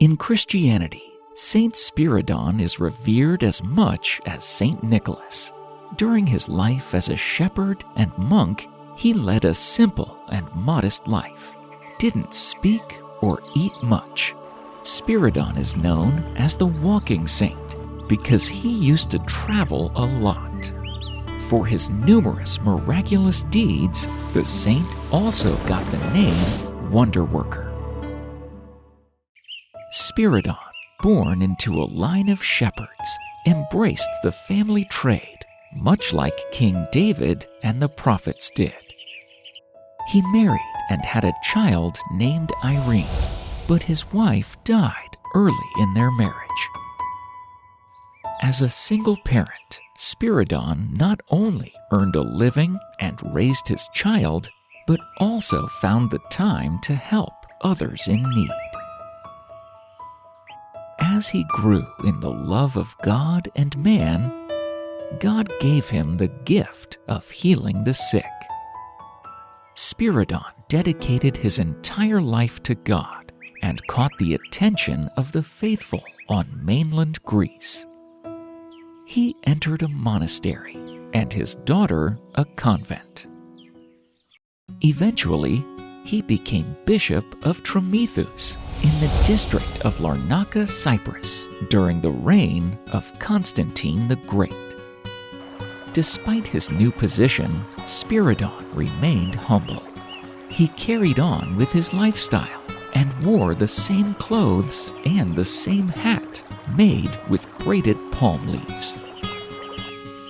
In Christianity, Saint Spyridon is revered as much as Saint Nicholas. During his life as a shepherd and monk, he led a simple and modest life, didn't speak or eat much. Spyridon is known as the walking saint because he used to travel a lot. For his numerous miraculous deeds, the saint also got the name Wonderworker. Spyridon, born into a line of shepherds, embraced the family trade, much like King David and the prophets did. He married and had a child named Irene, but his wife died early in their marriage. As a single parent, Spyridon not only earned a living and raised his child, but also found the time to help others in need. As he grew in the love of God and man, God gave him the gift of healing the sick. Spyridon dedicated his entire life to God and caught the attention of the faithful on mainland Greece. He entered a monastery and his daughter a convent. Eventually, he became Bishop of Trimethus in the district of Larnaca, Cyprus, during the reign of Constantine the Great. Despite his new position, Spyridon remained humble. He carried on with his lifestyle and wore the same clothes and the same hat made with braided palm leaves.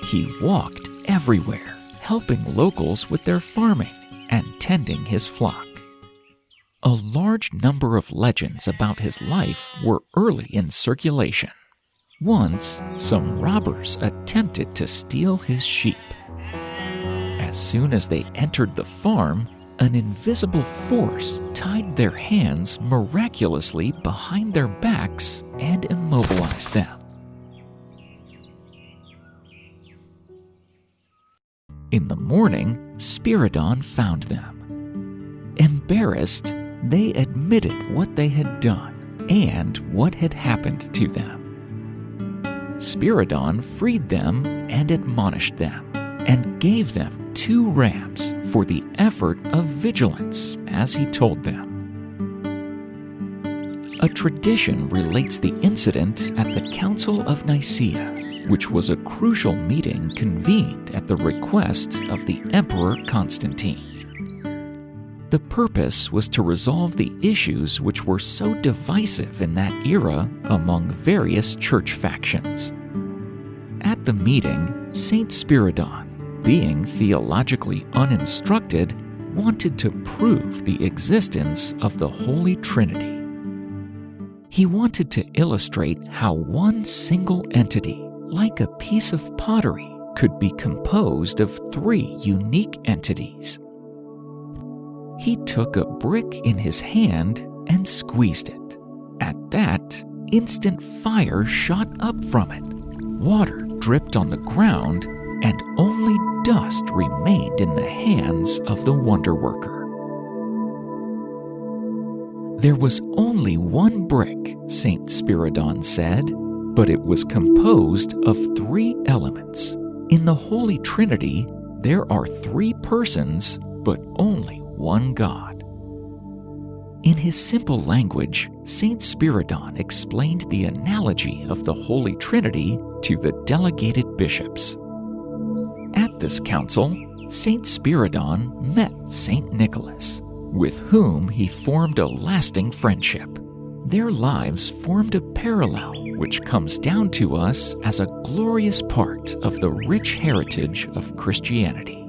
He walked everywhere, helping locals with their farming and tending his flock. A large number of legends about his life were early in circulation. Once, some robbers attempted to steal his sheep. As soon as they entered the farm, an invisible force tied their hands miraculously behind their backs and immobilized them. In the morning, Spyridon found them. Embarrassed, they admitted what they had done and what had happened to them. Spyridon freed them and admonished them, and gave them 2 rams for the effort of vigilance, as he told them. A tradition relates the incident at the Council of Nicaea, which was a crucial meeting convened at the request of the Emperor Constantine. The purpose was to resolve the issues which were so divisive in that era among various church factions. At the meeting, Saint Spyridon, being theologically uninstructed, wanted to prove the existence of the Holy Trinity. He wanted to illustrate how one single entity, like a piece of pottery, could be composed of 3 unique entities. He took a brick in his hand and squeezed it. At that, instant fire shot up from it. Water dripped on the ground, and only dust remained in the hands of the Wonderworker. There was only 1 brick, Saint Spyridon said, but it was composed of 3 elements. In the Holy Trinity, there are 3 persons, but only 1 God. In his simple language, Saint Spyridon explained the analogy of the Holy Trinity to the delegated bishops. At this council, Saint Spyridon met Saint Nicholas, with whom he formed a lasting friendship. Their lives formed a parallel which comes down to us as a glorious part of the rich heritage of Christianity.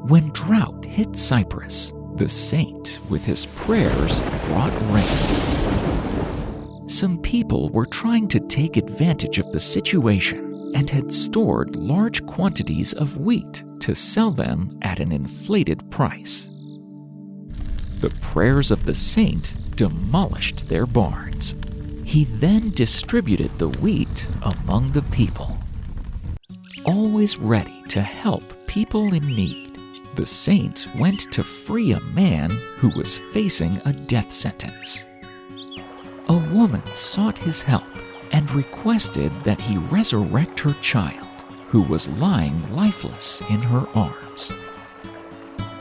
When drought hit Cyprus, the saint, with his prayers, brought rain. Some people were trying to take advantage of the situation and had stored large quantities of wheat to sell them at an inflated price. The prayers of the saint demolished their barns. He then distributed the wheat among the people. Always ready to help people in need, the saint went to free a man who was facing a death sentence. a woman sought his help and requested that he resurrect her child, who was lying lifeless in her arms.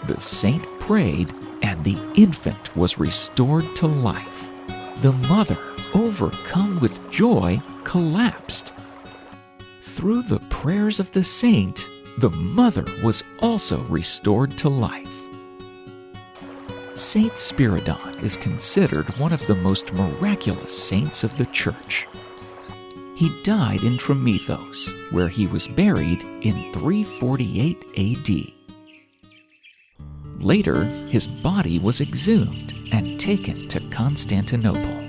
The saint prayed, and the infant was restored to life. The mother, overcome with joy, collapsed. Through the prayers of the saint, the mother was also restored to life. Saint Spyridon is considered one of the most miraculous saints of the Church. He died in Trimethos, where he was buried in 348 AD. Later, his body was exhumed and taken to Constantinople.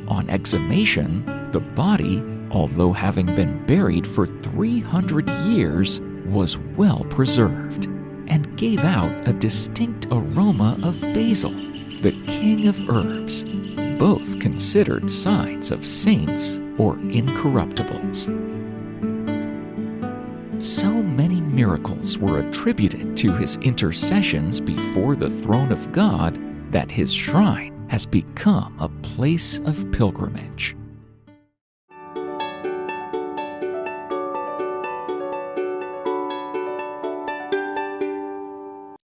On exhumation, the body, although having been buried for 300 years, was well preserved and gave out a distinct aroma of basil, the king of herbs, both considered signs of saints or incorruptibles. So many miracles were attributed to his intercessions before the throne of God that his shrine has become a place of pilgrimage.